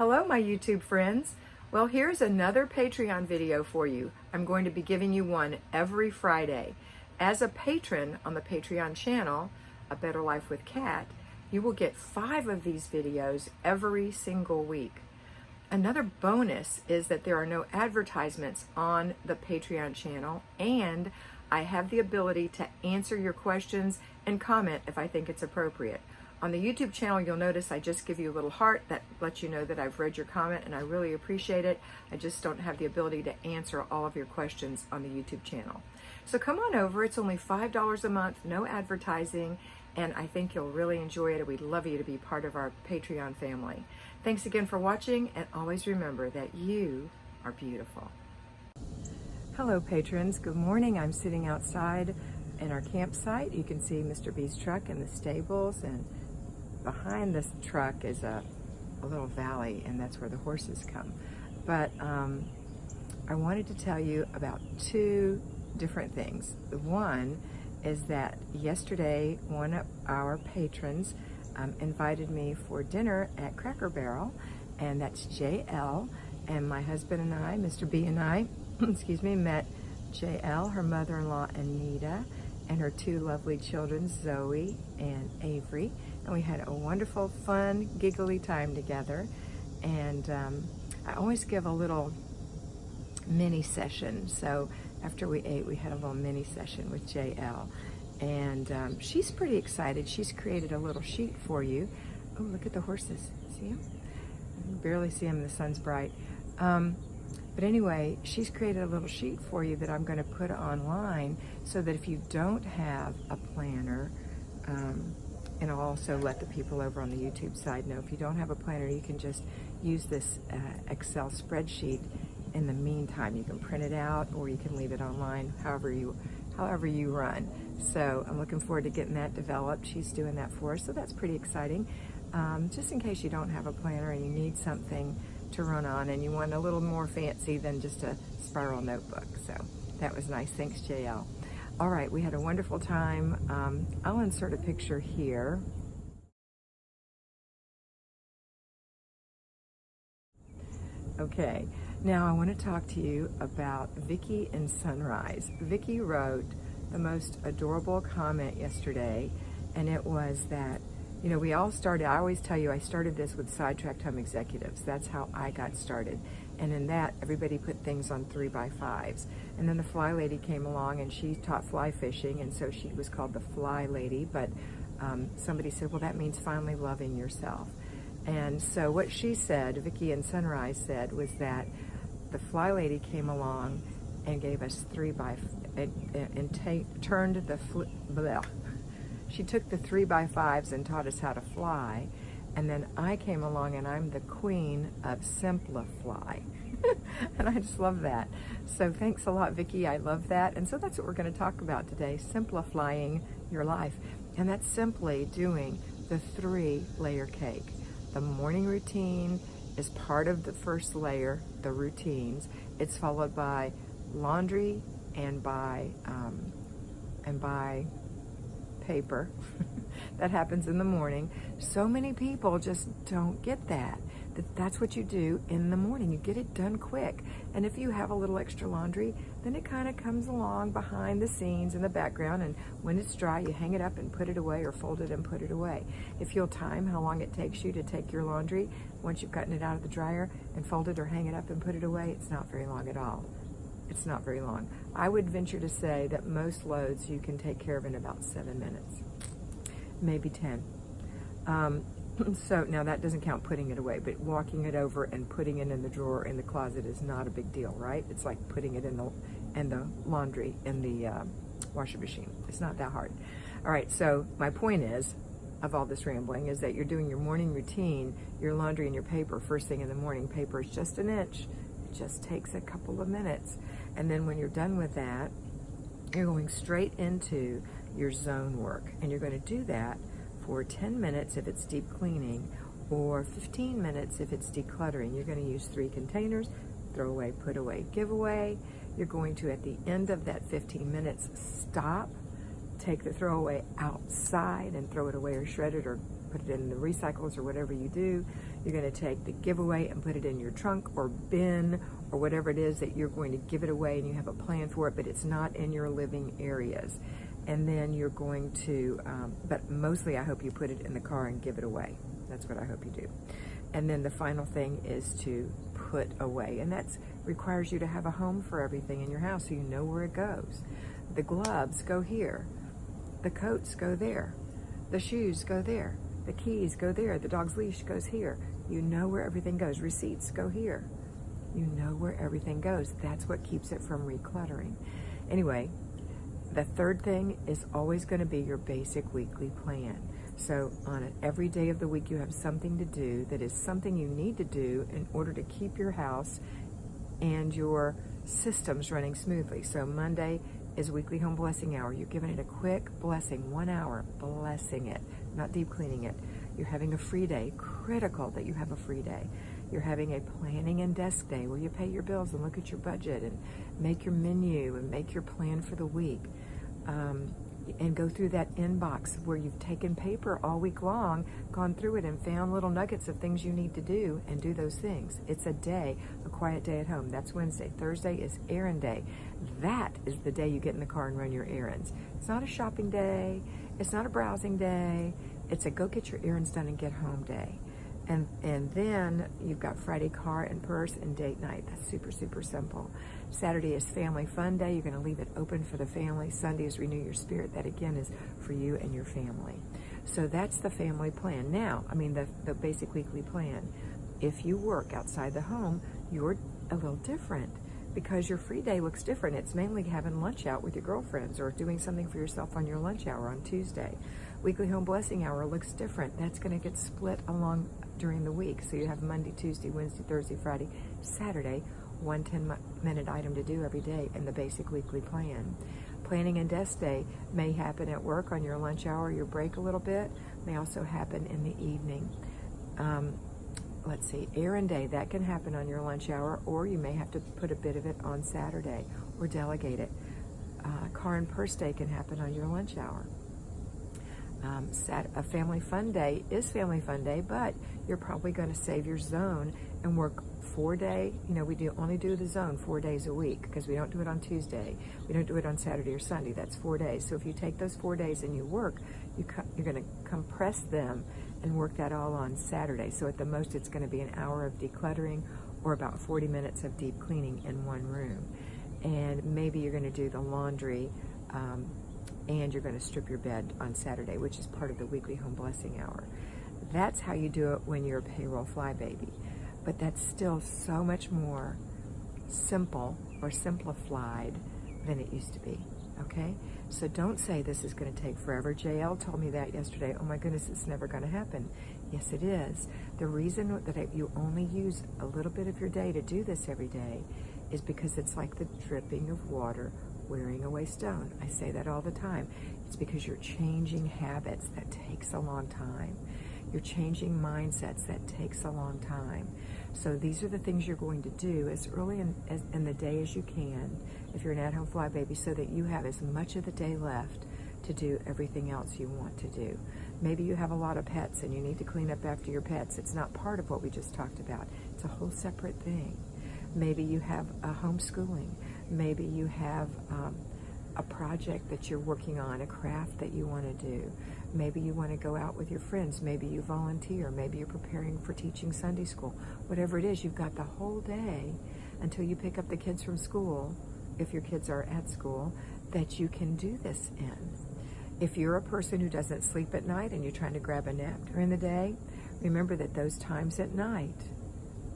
Hello, my YouTube friends. Well, here's another Patreon video for you. I'm going to be giving you one every Friday. As a patron on the Patreon channel, A Better Life with Kat, you will get 5 of these videos every single week. Another bonus is that there are no advertisements on the Patreon channel, and I have the ability to answer your questions and comment if I think it's appropriate. On the YouTube channel, you'll notice I just give you a little heart that lets you know that I've read your comment, and I really appreciate it. I just don't have the ability to answer all of your questions on the YouTube channel. So come on over. It's only $5 a month, no advertising, and I think you'll really enjoy it, and we'd love you to be part of our Patreon family. Thanks again for watching, and always remember that you are beautiful. Hello, patrons. Good morning. I'm sitting outside in our campsite. You can see Mr. B's truck in the stables, and behind this truck is a little valley, and that's where the horses come. But I wanted to tell you about 2 different things. The one is that yesterday one of our patrons invited me for dinner at Cracker Barrel, and that's JL, and my husband and I, Mr. B and I, excuse me, met JL, her mother-in-law Anita, and her 2 lovely children, Zoe and Avery. And we had a wonderful, fun, giggly time together. And I always give a little mini session. So after we ate, we had a little mini session with JL. And she's pretty excited. She's created a little sheet for you. Oh, look at the horses. See them? You can barely see them. The sun's bright. But anyway, she's created a little sheet for you that I'm going to put online so that if you don't have a planner, and I'll also let the people over on the YouTube side know, if you don't have a planner, you can just use this Excel spreadsheet in the meantime. You can print it out, or you can leave it online, however you run. So I'm looking forward to getting that developed. She's doing that for us, so that's pretty exciting. Just in case you don't have a planner and you need something to run on and you want a little more fancy than just a spiral notebook. So that was nice. Thanks, JL. All right, we had a wonderful time. I'll insert a picture here. Okay, now I want to talk to you about Vicky and Sunrise. Vicky wrote the most adorable comment yesterday, and it was that, you know, we all started, I always tell you, I started this with Sidetracked Home Executives. That's how I got started. And in that, everybody put things on 3x5s. And then the FlyLady came along, and she taught fly fishing, and so she was called the FlyLady. But somebody said, well, that means finally loving yourself. And so what she said, Vicky and Sunrise said, was that the FlyLady came along and gave us She took the 3x5s and taught us how to fly, and then I came along and I'm the queen of SimpliFLY. And I just love that. So thanks a lot, Vicki. I love that. And so that's what we're going to talk about today, simplifying your life. And that's simply doing the 3-layer cake. The morning routine is part of the first layer, the routines. It's followed by laundry and by paper. That happens in the morning. So many people just don't get that that's what you do in the morning. You get it done quick. And if you have a little extra laundry, then it kind of comes along behind the scenes in the background, and when it's dry, you hang it up and put it away, or fold it and put it away. If you'll time how long it takes you to take your laundry once you've gotten it out of the dryer and fold it or hang it up and put it away, it's not very long at all. It's not very long. I would venture to say that most loads you can take care of in about 7 minutes, maybe 10. So now that doesn't count putting it away, but walking it over and putting it in the drawer in the closet is not a big deal, right? It's like putting it in the laundry in the washing machine. It's not that hard. All right, so my point is, of all this rambling, is that you're doing your morning routine, your laundry and your paper first thing in the morning. Paper is just an inch. It just takes a couple of minutes. And then when you're done with that, you're going straight into your zone work. And you're going to do that for 10 minutes if it's deep cleaning, or 15 minutes if it's decluttering. You're going to use 3 containers: throw away, put away, give away. You're going to, at the end of that 15 minutes, stop, take the throwaway outside and throw it away or shred it or put it in the recycles or whatever you do. You're going to take the giveaway and put it in your trunk or bin or whatever it is that you're going to give it away, and you have a plan for it, but it's not in your living areas. And then you're going to, but mostly I hope you put it in the car and give it away. That's what I hope you do. And then the final thing is to put away, and that requires you to have a home for everything in your house so you know where it goes. The gloves go here. The coats go there. The shoes go there. The keys go there. The dog's leash goes here. You know where everything goes. Receipts go here. You know where everything goes. That's what keeps it from recluttering. Anyway, the third thing is always going to be your basic weekly plan. So on every day of the week, you have something to do that is something you need to do in order to keep your house and your systems running smoothly. So Monday is weekly home blessing hour. You're giving it a quick blessing, 1 hour, blessing it, not deep cleaning it. You're having a free day, critical that you have a free day. You're having a planning and desk day where you pay your bills and look at your budget and make your menu and make your plan for the week. And go through that inbox where you've taken paper all week long, gone through it and found little nuggets of things you need to do, and do those things. It's a day, a quiet day at home. That's Wednesday. Thursday is errand day. That is the day you get in the car and run your errands. It's not a shopping day. It's not a browsing day. It's a go get your errands done and get home day. And then you've got Friday car and purse and date night. That's super, super simple. Saturday is family fun day. You're going to leave it open for the family. Sunday is renew your spirit. That again is for you and your family. So that's the family plan. Now, the basic weekly plan. If you work outside the home, you're a little different because your free day looks different. It's mainly having lunch out with your girlfriends or doing something for yourself on your lunch hour on Tuesday. Weekly home blessing hour looks different. That's going to get split along during the week. So you have Monday, Tuesday, Wednesday, Thursday, Friday, Saturday, 1 10-minute item to do every day in the basic weekly plan. Planning and desk day may happen at work on your lunch hour, your break a little bit, may also happen in the evening. Let's see, errand day, that can happen on your lunch hour, or you may have to put a bit of it on Saturday or delegate it. Car and purse day can happen on your lunch hour. A family fun day is family fun day, but you're probably going to save your zone and work 4 day. We only do the zone 4 days a week because we don't do it on Tuesday. We don't do it on Saturday or Sunday. That's 4 days. So if you take those 4 days and you work, you're going to compress them and work that all on Saturday. So at the most, it's going to be an hour of decluttering or about 40 minutes of deep cleaning in one room. And maybe you're going to do the laundry and you're going to strip your bed on Saturday, which is part of the weekly home blessing hour. That's how you do it when you're a payroll fly baby. But that's still so much more simple or simplified than it used to be, okay? So don't say this is going to take forever. JL told me that yesterday. Oh my goodness, it's never going to happen. Yes, it is. The reason that you only use a little bit of your day to do this every day is because it's like the dripping of water wearing away stone. I say that all the time. It's because you're changing habits. That takes a long time. You're changing mindsets. That takes a long time. So these are the things you're going to do as early in the day as you can, if you're an at-home fly baby, so that you have as much of the day left to do everything else you want to do. Maybe you have a lot of pets and you need to clean up after your pets. It's not part of what we just talked about. It's a whole separate thing. Maybe you have a homeschooling. Maybe you have a project that you're working on, a craft that you want to do. Maybe you want to go out with your friends. Maybe you volunteer. Maybe you're preparing for teaching Sunday school. Whatever it is, you've got the whole day until you pick up the kids from school, if your kids are at school, that you can do this in. If you're a person who doesn't sleep at night and you're trying to grab a nap during the day, remember that those times at night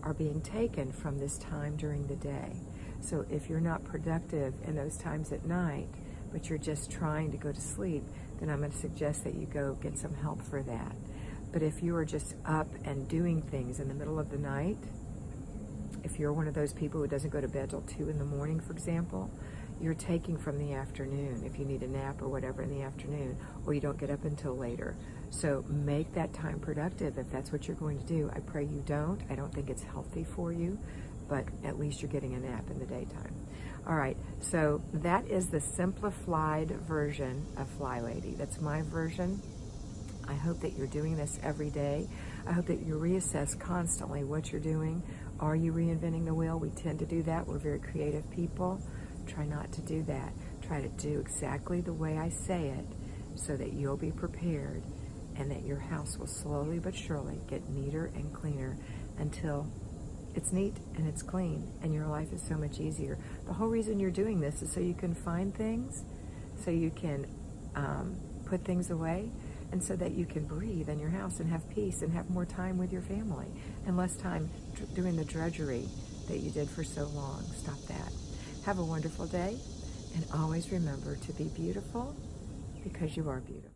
are being taken from this time during the day. So if you're not productive in those times at night, but you're just trying to go to sleep, then I'm going to suggest that you go get some help for that. But if you are just up and doing things in the middle of the night, if you're one of those people who doesn't go to bed till 2 in the morning, for example, you're taking from the afternoon if you need a nap or whatever in the afternoon, or you don't get up until later. So make that time productive if that's what you're going to do. I pray you don't. I don't think it's healthy for you, but at least you're getting a nap in the daytime. All right, so that is the SimpliFLY version of FlyLady. That's my version. I hope that you're doing this every day. I hope that you reassess constantly what you're doing. Are you reinventing the wheel? We tend to do that. We're very creative people. Try not to do that. Try to do exactly the way I say it so that you'll be prepared and that your house will slowly but surely get neater and cleaner until it's neat and it's clean and your life is so much easier. The whole reason you're doing this is so you can find things, so you can put things away, and so that you can breathe in your house and have peace and have more time with your family and less time doing the drudgery that you did for so long. Stop that. Have a wonderful day, and always remember to be beautiful because you are beautiful.